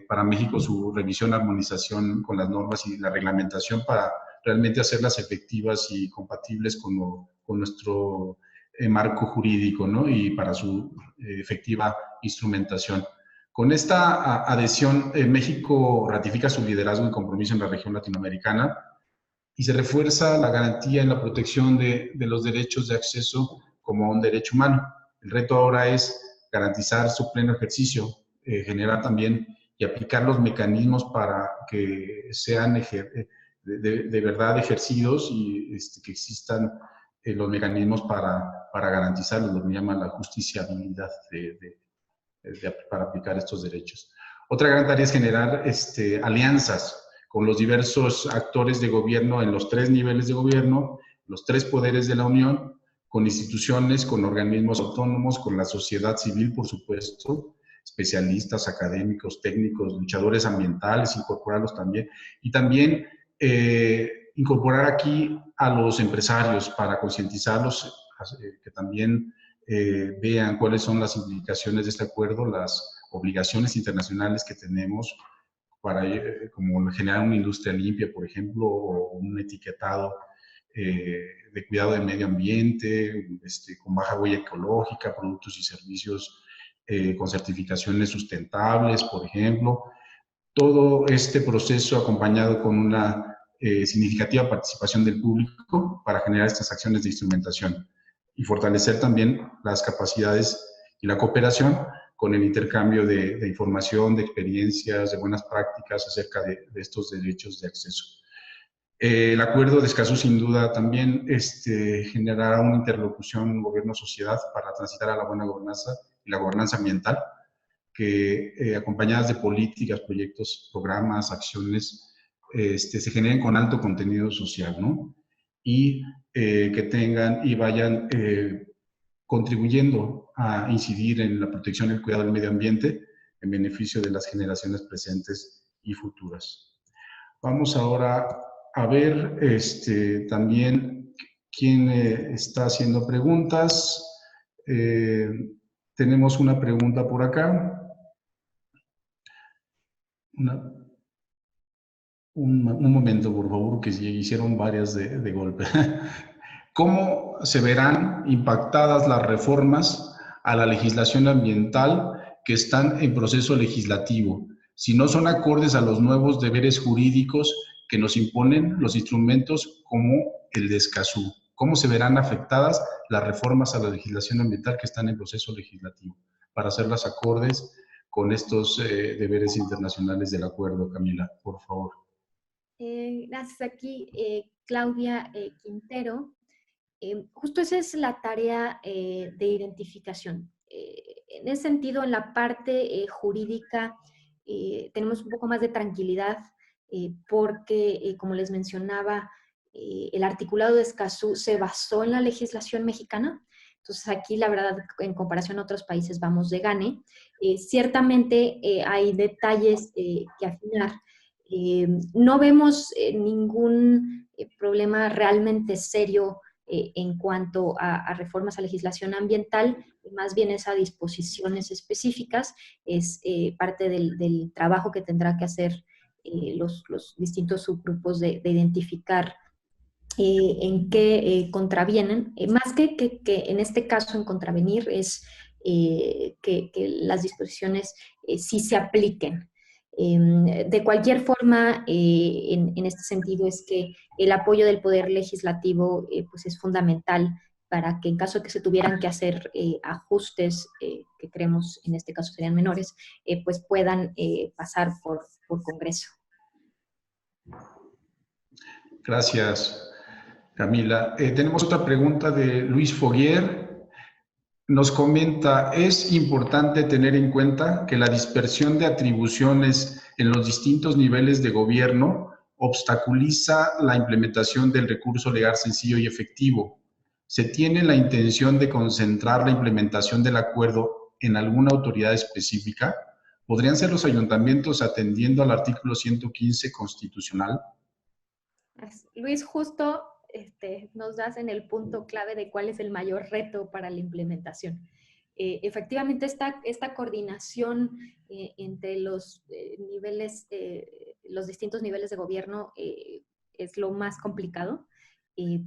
para México su revisión, armonización con las normas y la reglamentación para realmente hacerlas efectivas y compatibles con nuestro marco jurídico, ¿no? Y para su efectiva instrumentación. Con esta adhesión, México ratifica su liderazgo y compromiso en la región latinoamericana y se refuerza la garantía en la protección de los derechos de acceso como un derecho humano. El reto ahora es garantizar su pleno ejercicio, generar también y aplicar los mecanismos para que sean de verdad ejercidos y que existan los mecanismos para garantizarlos, lo que llaman la justiciabilidad para aplicar estos derechos. Otra gran tarea es generar alianzas con los diversos actores de gobierno en los 3 niveles de gobierno, los 3 poderes de la Unión, con instituciones, con organismos autónomos, con la sociedad civil, por supuesto, especialistas, académicos, técnicos, luchadores ambientales, incorporarlos también, y también incorporar aquí a los empresarios para concientizarlos, que también vean cuáles son las implicaciones de este acuerdo, las obligaciones internacionales que tenemos para como generar una industria limpia, por ejemplo, o un etiquetado de cuidado del medio ambiente, con baja huella ecológica, productos y servicios con certificaciones sustentables, por ejemplo. Todo este proceso acompañado con una significativa participación del público para generar estas acciones de instrumentación y fortalecer también las capacidades y la cooperación con el intercambio de información, de experiencias, de buenas prácticas acerca de estos derechos de acceso. El acuerdo de Escazú sin duda también generará una interlocución gobierno-sociedad para transitar a la buena gobernanza y la gobernanza ambiental, que acompañadas de políticas, proyectos, programas, acciones, se generen con alto contenido social, ¿no? Y que tengan y vayan contribuyendo a incidir en la protección y el cuidado del medio ambiente en beneficio de las generaciones presentes y futuras. Vamos ahora a ver también quién está haciendo preguntas. Tenemos una pregunta por acá. Un momento, por favor, que hicieron varias de golpe. ¿Cómo se verán impactadas las reformas a la legislación ambiental que están en proceso legislativo, si no son acordes a los nuevos deberes jurídicos que nos imponen los instrumentos como el de Escazú? ¿Cómo se verán afectadas las reformas a la legislación ambiental que están en proceso legislativo para hacerlas acordes con estos deberes internacionales del acuerdo? Camila, por favor. Gracias. Aquí, Claudia Quintero. Justo esa es la tarea de identificación. En ese sentido, en la parte jurídica, tenemos un poco más de tranquilidad porque, como les mencionaba, el articulado de Escazú se basó en la legislación mexicana. Entonces, aquí, la verdad, en comparación a otros países, vamos de gane. Ciertamente hay detalles que afinar. No vemos ningún problema realmente serio en cuanto a reformas a legislación ambiental, más bien es a disposiciones específicas, es parte del trabajo que tendrá que hacer los distintos subgrupos de identificar en qué contravienen, más que en este caso en contravenir es que las disposiciones sí se apliquen. De cualquier forma, en este sentido es que el apoyo del Poder Legislativo pues es fundamental para que en caso de que se tuvieran que hacer ajustes, que creemos en este caso serían menores, pues puedan pasar por Congreso. Gracias, Camila. Tenemos otra pregunta de Luis Foguier. Nos comenta, es importante tener en cuenta que la dispersión de atribuciones en los distintos niveles de gobierno obstaculiza la implementación del recurso legal sencillo y efectivo. ¿Se tiene la intención de concentrar la implementación del acuerdo en alguna autoridad específica? ¿Podrían ser los ayuntamientos atendiendo al artículo 115 constitucional? Luis, justo nos das en el punto clave de cuál es el mayor reto para la implementación. Efectivamente, esta coordinación entre los niveles, los distintos niveles de gobierno es lo más complicado,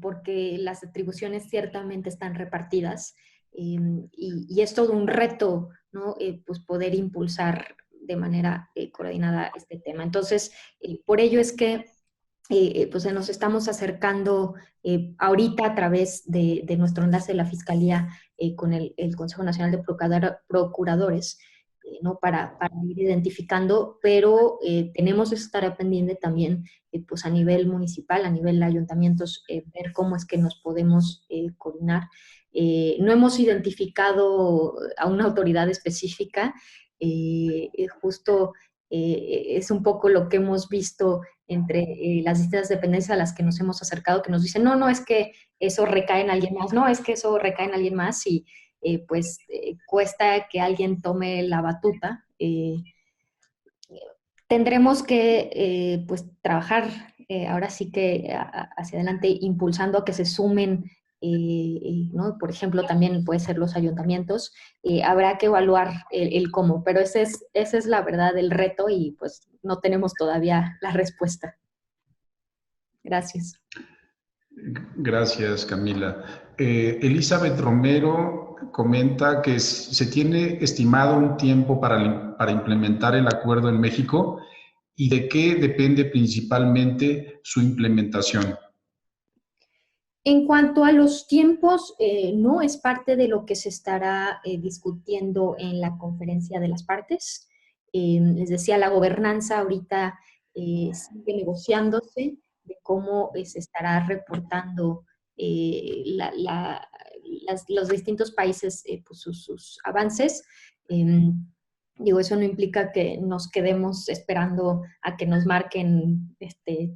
porque las atribuciones ciertamente están repartidas y es todo un reto, ¿no? Pues poder impulsar de manera coordinada este tema. Entonces, por ello es que pues nos estamos acercando ahorita a través de nuestro enlace de la Fiscalía con el Consejo Nacional de Procuradores ¿no? Para ir identificando, pero tenemos esa tarea pendiente también pues a nivel municipal, a nivel de ayuntamientos, ver cómo es que nos podemos coordinar. No hemos identificado a una autoridad específica, justo es un poco lo que hemos visto entre las distintas dependencias a las que nos hemos acercado, que nos dicen, no, no, es que eso recae en alguien más, no, es que eso recae en alguien más, y pues cuesta que alguien tome la batuta. Tendremos que pues trabajar ahora sí que hacia adelante, impulsando a que se sumen, ¿no? Por ejemplo, también puede ser los ayuntamientos. Habrá que evaluar el cómo, pero ese es la verdad el reto, y pues no tenemos todavía la respuesta. Gracias. Gracias, Camila. Elizabeth Romero comenta que se tiene estimado un tiempo para implementar el acuerdo en México, y de qué depende principalmente su implementación. En cuanto a los tiempos, no es parte de lo que se estará discutiendo en la conferencia de las partes. Les decía, la gobernanza ahorita sigue negociándose de cómo se estará reportando los distintos países pues sus avances. Digo, eso no implica que nos quedemos esperando a que nos marquen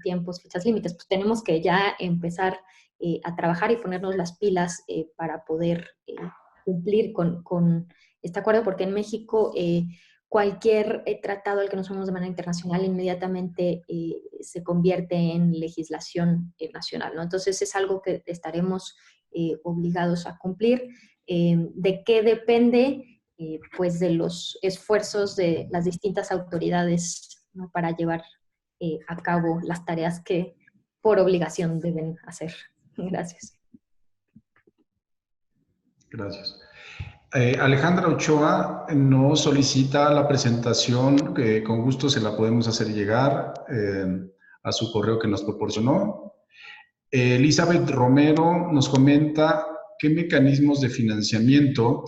tiempos, fechas límites. Pues tenemos que ya empezar a trabajar y ponernos las pilas para poder cumplir con este acuerdo, porque en México cualquier tratado al que nos sumamos de manera internacional inmediatamente se convierte en legislación nacional, ¿no? Entonces es algo que estaremos obligados a cumplir. ¿De qué depende? Pues de los esfuerzos de las distintas autoridades, ¿no? Para llevar a cabo las tareas que por obligación deben hacer. Gracias. Gracias. Alejandra Ochoa nos solicita la presentación, que con gusto se la podemos hacer llegar a su correo que nos proporcionó. Elizabeth Romero nos comenta qué mecanismos de financiamiento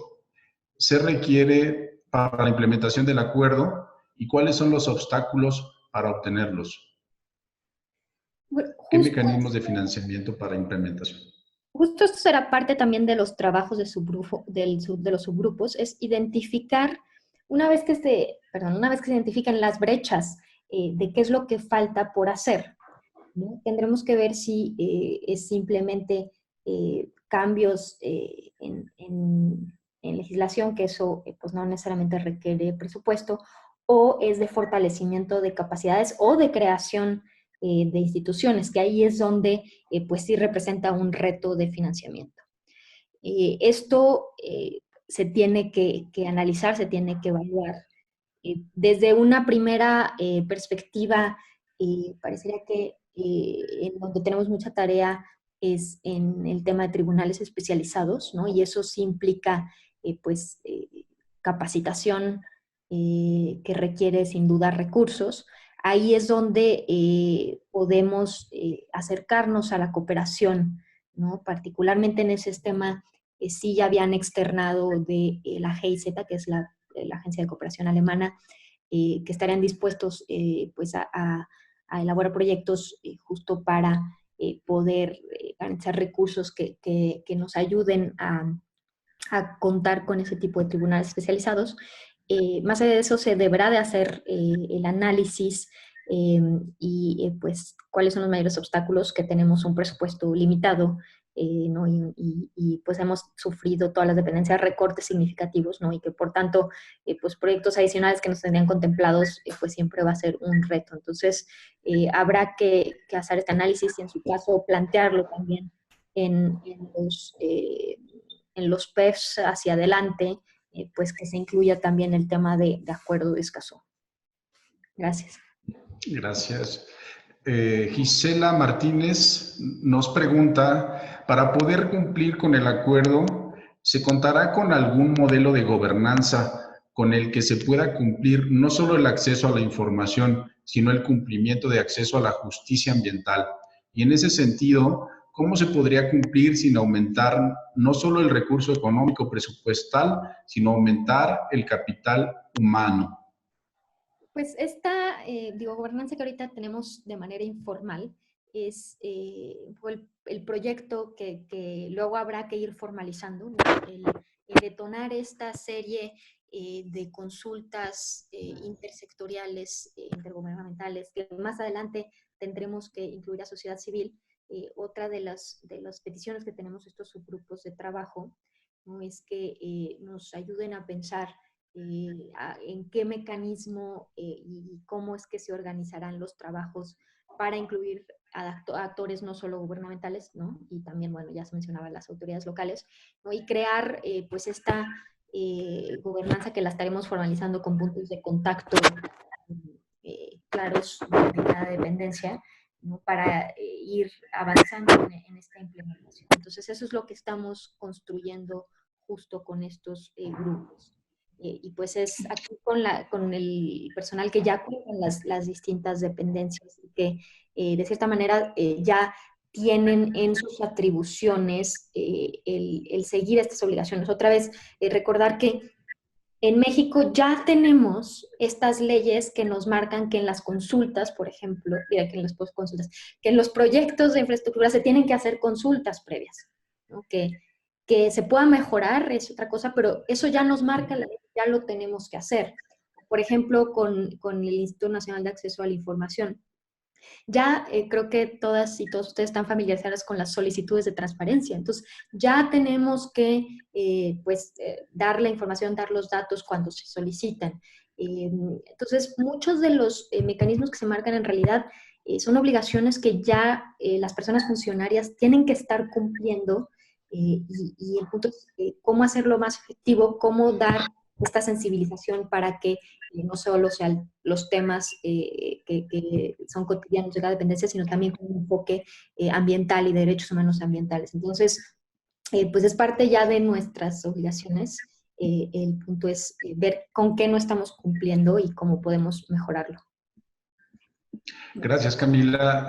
se requiere para la implementación del acuerdo y cuáles son los obstáculos para obtenerlos. Bueno, ¿Qué mecanismos de financiamiento para implementación? Justo esto será parte también de los trabajos de los subgrupos, es identificar, una vez que se identifican las brechas de qué es lo que falta por hacer, ¿no? Tendremos que ver si es simplemente cambios en legislación, que eso pues no necesariamente requiere presupuesto, o es de fortalecimiento de capacidades o de creación de instituciones, que ahí es donde pues sí representa un reto de financiamiento. Esto se tiene que analizar, se tiene que evaluar. Desde una primera perspectiva, parecería que en donde tenemos mucha tarea es en el tema de tribunales especializados, ¿no? Y eso sí implica capacitación que requiere sin duda recursos. Ahí es donde podemos acercarnos a la cooperación, ¿no? Particularmente en ese tema, sí ya habían externado de la GIZ, que es la Agencia de Cooperación Alemana, que estarían dispuestos pues a elaborar proyectos justo para poder garantizar recursos que nos ayuden a contar con ese tipo de tribunales especializados. Más allá de eso, se deberá de hacer el análisis pues cuáles son los mayores obstáculos, que tenemos un presupuesto limitado, ¿no? Y pues hemos sufrido todas las dependencias recortes significativos, ¿no? Y que por tanto pues proyectos adicionales que nos tendrían contemplados pues siempre va a ser un reto. Entonces habrá que hacer este análisis y en su caso plantearlo también en los PEFs hacia adelante, pues que se incluya también el tema de acuerdo de Escazú. Gracias. Gracias. Gisela Martínez nos pregunta, para poder cumplir con el acuerdo, ¿se contará con algún modelo de gobernanza con el que se pueda cumplir no solo el acceso a la información, sino el cumplimiento de acceso a la justicia ambiental? Y en ese sentido, ¿cómo se podría cumplir sin aumentar no solo el recurso económico presupuestal, sino aumentar el capital humano? Pues esta, gobernanza que ahorita tenemos de manera informal es fue el proyecto que luego habrá que ir formalizando, ¿no? El detonar esta serie de consultas intersectoriales, intergubernamentales, que más adelante tendremos que incluir a sociedad civil. Otra de las peticiones que tenemos estos subgrupos de trabajo, ¿no? Es que nos ayuden a pensar en qué mecanismo y cómo es que se organizarán los trabajos para incluir a actores no solo gubernamentales, ¿no? Y también, bueno, ya se mencionaban las autoridades locales, ¿no? Y crear pues esta gobernanza que la estaremos formalizando con puntos de contacto claros de cada dependencia, ¿no? Para ir avanzando en esta implementación. Entonces, eso es lo que estamos construyendo justo con estos grupos. Y pues es aquí con el personal que ya cuentan las distintas dependencias y que de cierta manera ya tienen en sus atribuciones el seguir estas obligaciones. Otra vez, recordar que en México ya tenemos estas leyes que nos marcan que en las consultas, por ejemplo, que en las postconsultas, que en los proyectos de infraestructura se tienen que hacer consultas previas, ¿no? Que se pueda mejorar es otra cosa, pero eso ya nos marca la ley, ya lo tenemos que hacer. Por ejemplo, con el Instituto Nacional de Acceso a la Información. Ya creo que todas y todos ustedes están familiarizados con las solicitudes de transparencia. Entonces, ya tenemos que dar la información, dar los datos cuando se solicitan. Entonces, muchos de los mecanismos que se marcan en realidad son obligaciones que ya las personas funcionarias tienen que estar cumpliendo y el punto es cómo hacerlo más efectivo, cómo dar esta sensibilización para que no solo sean los temas que son cotidianos de la dependencia, sino también con un enfoque ambiental y de derechos humanos ambientales. Entonces, pues es parte ya de nuestras obligaciones. El punto es ver con qué no estamos cumpliendo y cómo podemos mejorarlo. Gracias, Camila.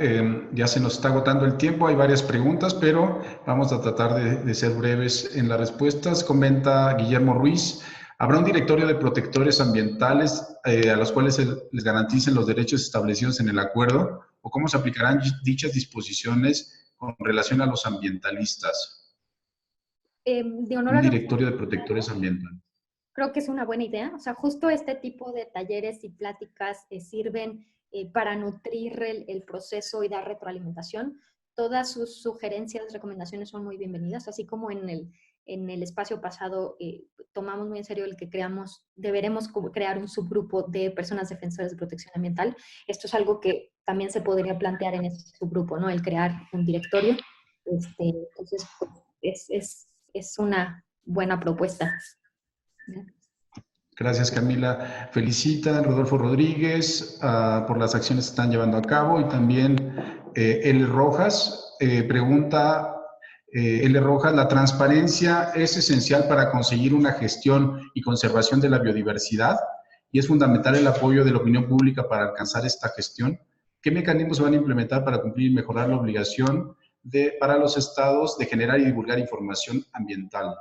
Ya se nos está agotando el tiempo, hay varias preguntas, pero vamos a tratar de ser breves en las respuestas. Comenta Guillermo Ruiz, ¿habrá un directorio de protectores ambientales a los cuales les garanticen los derechos establecidos en el acuerdo? ¿O cómo se aplicarán dichas disposiciones con relación a los ambientalistas? Un directorio de protectores ambientales. Creo que es una buena idea. O sea, justo este tipo de talleres y pláticas sirven para nutrir el proceso y dar retroalimentación. Todas sus sugerencias, recomendaciones son muy bienvenidas, así como en el espacio pasado tomamos muy en serio el que deberemos crear un subgrupo de personas defensoras de protección ambiental. Esto es algo que también se podría plantear en ese subgrupo, ¿no? El crear un directorio. Entonces, es una buena propuesta. Gracias, Camila. Felicita a Rodolfo Rodríguez por las acciones que están llevando a cabo y también L. Rojas pregunta, L. Rojas, ¿la transparencia es esencial para conseguir una gestión y conservación de la biodiversidad? ¿Y es fundamental el apoyo de la opinión pública para alcanzar esta gestión? ¿Qué mecanismos se van a implementar para cumplir y mejorar la obligación para los estados de generar y divulgar información ambiental?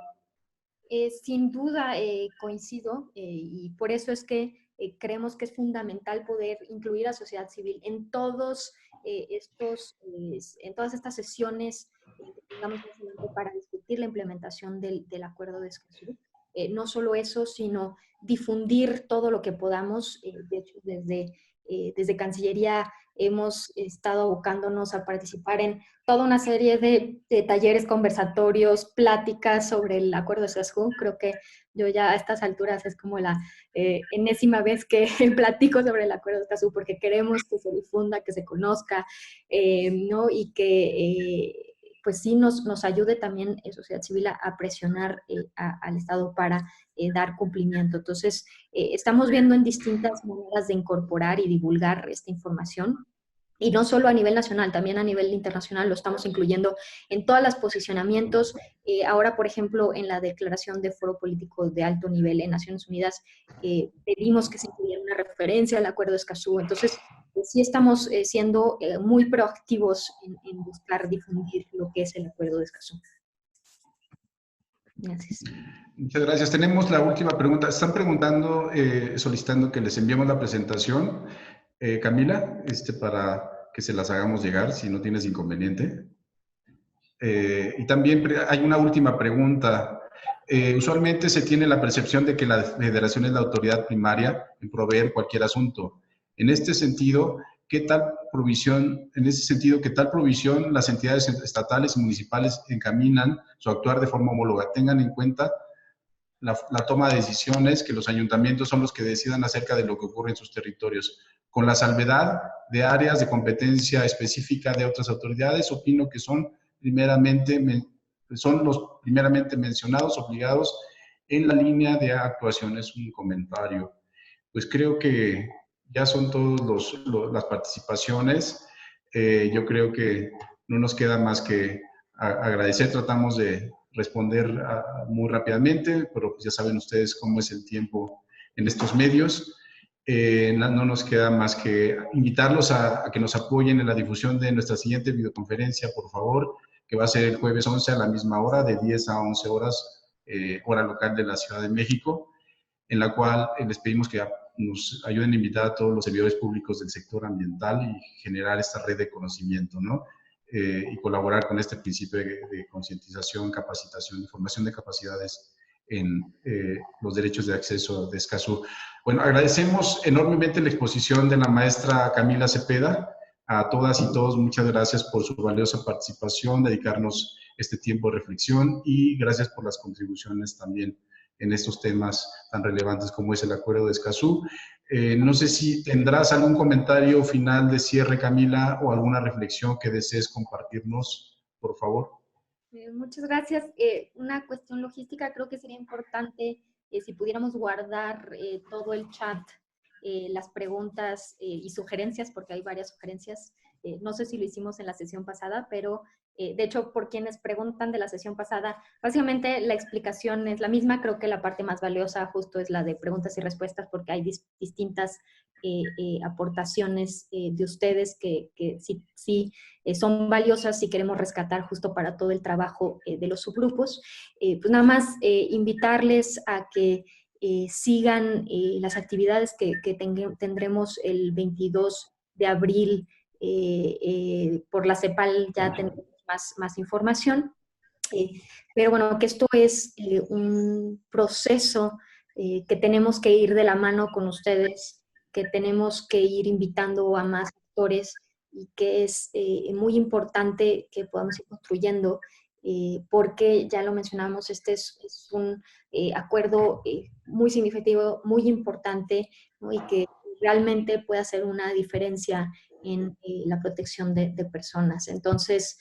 Sin duda coincido y por eso es que creemos que es fundamental poder incluir a sociedad civil en todas estas sesiones que tengamos para discutir la implementación del Acuerdo de Escazú. No solo eso, sino difundir todo lo que podamos. De hecho, desde Cancillería hemos estado abocándonos a participar en toda una serie de talleres, conversatorios, pláticas sobre el Acuerdo de Escazú. Creo que yo ya a estas alturas es como la enésima vez que platico sobre el Acuerdo de Escazú porque queremos que se difunda, que se conozca, ¿no? Y que pues sí nos ayude también sociedad civil a presionar al Estado para dar cumplimiento. Entonces, estamos viendo en distintas maneras de incorporar y divulgar esta información. Y no solo a nivel nacional, también a nivel internacional lo estamos incluyendo en todos los posicionamientos. Ahora, por ejemplo, en la declaración de Foro Político de Alto Nivel en Naciones Unidas, pedimos que se incluyera una referencia al Acuerdo de Escazú. Entonces, sí estamos siendo muy proactivos en buscar difundir lo que es el Acuerdo de Escazú. Gracias. Muchas gracias. Tenemos la última pregunta. Están preguntando, solicitando que les enviemos la presentación, Camila, para que se las hagamos llegar, si no tienes inconveniente. Y también hay una última pregunta. Usualmente se tiene la percepción de que la federación es la autoridad primaria en proveer cualquier asunto. En este sentido, ¿qué tal provisión las entidades estatales y municipales encaminan su actuar de forma homóloga? Tengan en cuenta la toma de decisiones, que los ayuntamientos son los que decidan acerca de lo que ocurre en sus territorios. Con la salvedad de áreas de competencia específica de otras autoridades, opino que son los primeramente mencionados, obligados en la línea de actuación. Es un comentario. Pues creo que ya son todas las participaciones. Yo creo que no nos queda más que agradecer. Tratamos de responder muy rápidamente, pero ya saben ustedes cómo es el tiempo en estos medios. No nos queda más que invitarlos a que nos apoyen en la difusión de nuestra siguiente videoconferencia, por favor, que va a ser el jueves 11 a la misma hora, de 10 a 11 horas, hora local de la Ciudad de México, en la cual les pedimos que nos ayuden a invitar a todos los servidores públicos del sector ambiental y generar esta red de conocimiento, ¿no? Y colaborar con este principio de concientización, capacitación y formación de capacidades en los derechos de acceso de Escazú. Bueno, agradecemos enormemente la exposición de la maestra Camila Cepeda. A todas y todos, muchas gracias por su valiosa participación, dedicarnos este tiempo de reflexión, y gracias por las contribuciones también en estos temas tan relevantes como es el Acuerdo de Escazú. No sé si tendrás algún comentario final de cierre, Camila, o alguna reflexión que desees compartirnos, por favor. Muchas gracias. Una cuestión logística, creo que sería importante si pudiéramos guardar todo el chat, las preguntas y sugerencias, porque hay varias sugerencias. No sé si lo hicimos en la sesión pasada, pero de hecho, por quienes preguntan de la sesión pasada, básicamente la explicación es la misma. Creo que la parte más valiosa justo es la de preguntas y respuestas, porque hay distintas aportaciones de ustedes que sí son valiosas si queremos rescatar justo para todo el trabajo de los subgrupos. Pues nada más invitarles a que sigan las actividades que tendremos el 22 de abril por la CEPAL. Ya tendremos más información. Pero bueno, que esto es un proceso que tenemos que ir de la mano con ustedes, que tenemos que ir invitando a más actores, y que es muy importante que podamos ir construyendo, porque ya lo mencionamos, este es un acuerdo muy significativo, muy importante, ¿no? Y que realmente puede hacer una diferencia en la protección de personas. Entonces,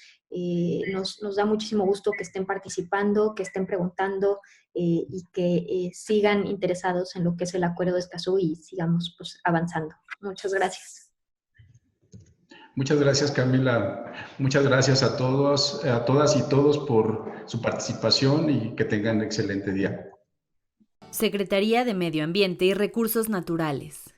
nos da muchísimo gusto que estén participando, que estén preguntando y que sigan interesados en lo que es el Acuerdo de Escazú y sigamos pues, avanzando. Muchas gracias. Muchas gracias, Camila. Muchas gracias a todos, a todas y todos por su participación, y que tengan un excelente día. Secretaría de Medio Ambiente y Recursos Naturales.